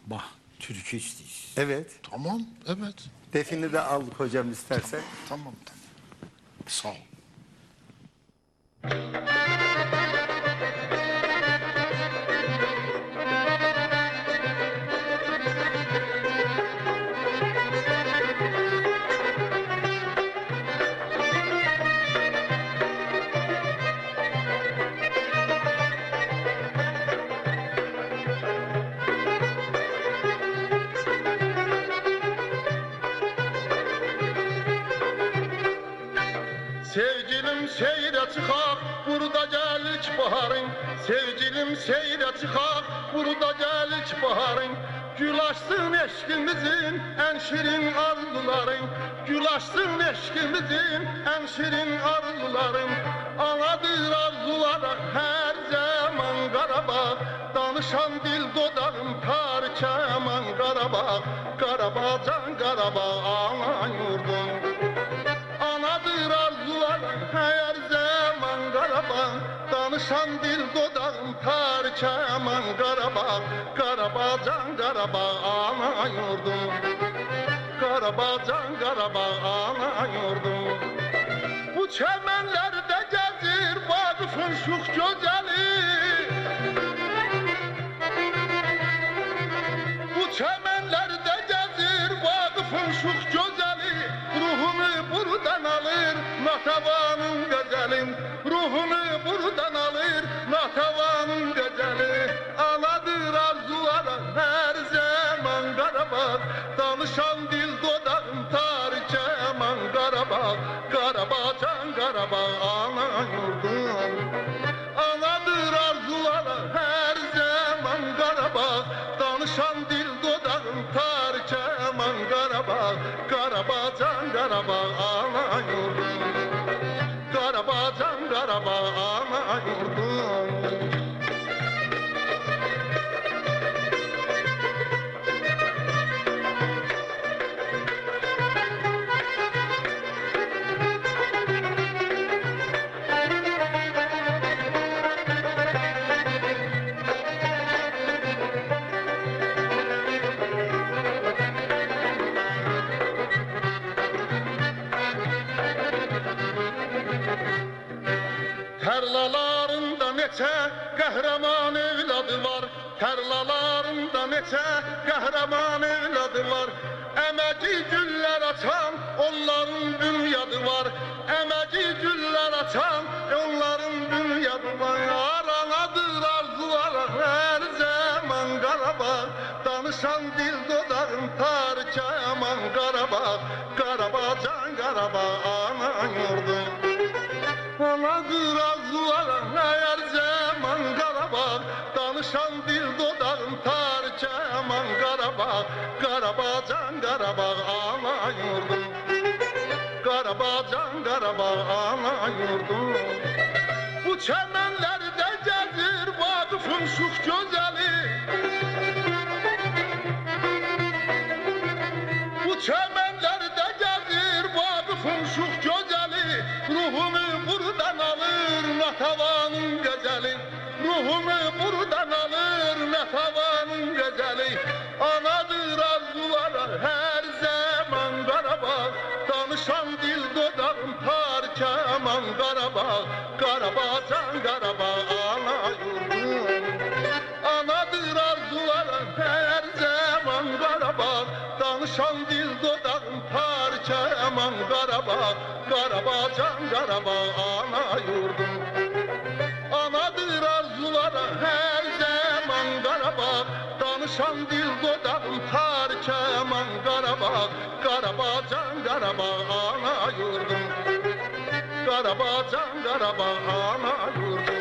Bah, türkü istiyorsun. Evet. Tamam, evet. Defini de aldık hocam istersen. Tamam. Sağ ol. Sevgilim seyre çıkar, burada gelik baharın. Sevgilim seyre çıkar, burada gelik baharın. Gül açsın eşkimizin en şirin arzuların. Gül açsın eşkimizin en şirin arzuların. Anadır arzulara her zaman Qarabağ. Danışan dil dodağım tar keman Qarabağ. Qarabağ can Qarabağ ana yurdum. Anadır arzularım her zaman Qarabağ. Danışan dil dodağım tar keman Qarabağ. Qarabağ can Qarabağ ana yurdum. Qarabağ can Qarabağ ana yurdum. Bu çemenlerde gezir Vaqif'in şux gözeli. Bu çemenlerde gezir Vaqif'in şux gözeli. Ruhumu buradan alır Natavanın gazelin. Ruhumu buradan alır Natavanın gazeli. Anadır arzulara her zaman Qarabağ. Danışan dil dodağım tar keman Qarabağ. Qarabağ can Qarabağ ana yurdum. Anadır arzulara her zaman Qarabağ. Danışan dil dodağım tar keman Qarabağ. Qarabağ can Qarabağ ana yurdum. Qarabağ can Qarabağ ana yurdum. Tarlalarında neçə qəhrəman evladı var. Tarlalarında neçə qəhrəman evladı var. Əməci güllər açan onların dünyadı var. Əməci güllər açan onların dünyadı var. Aranadır arzulara hər zaman Qarabağ. Danışan dil dodağım tar keman Qarabağ. Qarabağ can Qarabağ ana yurdum. Anadır arzulara her zaman Qarabağ. Danışan dil dodağım tar keman Qarabağ. Qarabağ can Qarabağ ana yurdum. Qarabağ can Qarabağ ana yurdum. Bu çəmənlərdə gəzir Vaqif'in şux gözəli. Bu çəmənlərdə gəzir Vaqif'in şux gözəli. Ruhumu buradan alır Natavanın gazeli. Ruhumu buradan alır Natavanın gazeli. Anadır arzulara her zaman Qarabağ. Danışan dil dodağım tar keman Qarabağ. Qarabağ can Qarabağ ana yurdum. Anadır arzulara her zaman Qarabağ. Danışan dil dodağım tar keman Qarabağ. Qarabağ can Qarabağ ana yurdum. Anadır arzulara her zaman Qarabağ. Danışan dil dodağım tar keman Qarabağ. Qarabağ can Qarabağ ana yurdum. Qarabağ can Qarabağ ana yurdum.